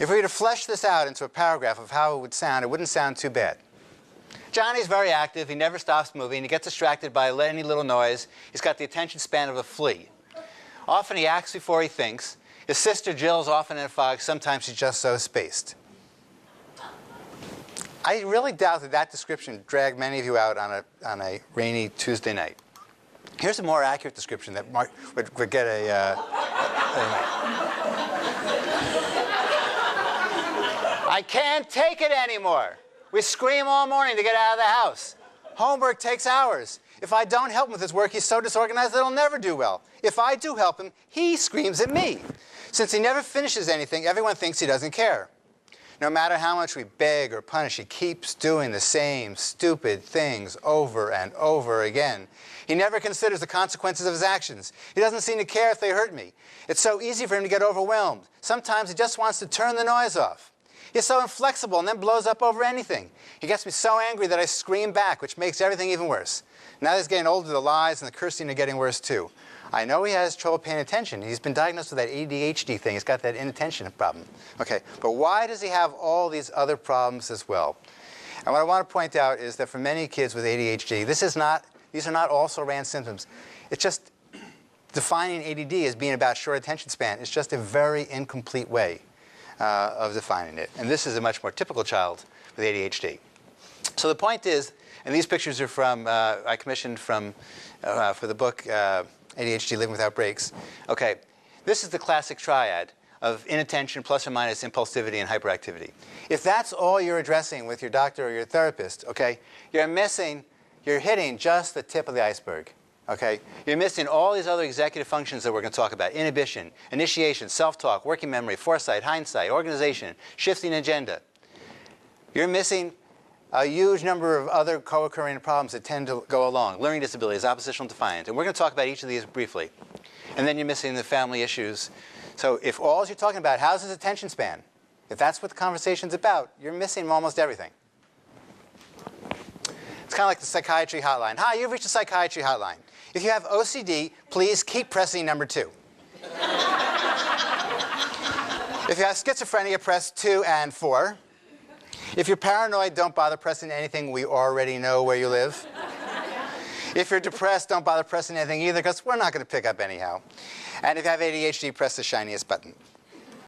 If we were to flesh this out into a paragraph of how it would sound, it wouldn't sound too bad. Johnny's very active. He never stops moving. He gets distracted by any little noise. He's got the attention span of a flea. Often he acts before he thinks. His sister Jill's often in a fog. Sometimes she's just so spaced. I really doubt that that description dragged many of you out on a rainy Tuesday night. Here's a more accurate description that would get a I can't take it anymore. We scream all morning to get out of the house. Homework takes hours. If I don't help him with his work, he's so disorganized that he'll never do well. If I do help him, he screams at me. Since he never finishes anything, everyone thinks he doesn't care. No matter how much we beg or punish, he keeps doing the same stupid things over and over again. He never considers the consequences of his actions. He doesn't seem to care if they hurt me. It's so easy for him to get overwhelmed. Sometimes he just wants to turn the noise off. He's so inflexible and then blows up over anything. He gets me so angry that I scream back, which makes everything even worse. Now that he's getting older, the lies and the cursing are getting worse too. I know he has trouble paying attention. He's been diagnosed with that ADHD thing. He's got that inattention problem. Okay, but why does he have all these other problems as well? And what I want to point out is that for many kids with ADHD, these are not also ran symptoms. It's just defining ADD as being about short attention span is just a very incomplete way of defining it. And this is a much more typical child with ADHD. So the point is, and these pictures are from, I commissioned from, for the book ADHD Living Without Breaks. Okay, this is the classic triad of inattention plus or minus impulsivity and hyperactivity. If that's all you're addressing with your doctor or your therapist, okay, you're hitting just the tip of the iceberg. Okay? You're missing all these other executive functions that we're going to talk about. Inhibition, initiation, self-talk, working memory, foresight, hindsight, organization, shifting agenda. You're missing a huge number of other co-occurring problems that tend to go along. Learning disabilities, oppositional defiant. And we're going to talk about each of these briefly. And then you're missing the family issues. So if all you're talking about, how's his attention span? If that's what the conversation's about, you're missing almost everything. It's kind of like the psychiatry hotline. Hi, you've reached the psychiatry hotline. If you have OCD, please keep pressing number 2. If you have schizophrenia, press 2 and 4. If you're paranoid, don't bother pressing anything. We already know where you live. If you're depressed, don't bother pressing anything either, because we're not going to pick up anyhow. And if you have ADHD, press the shiniest button.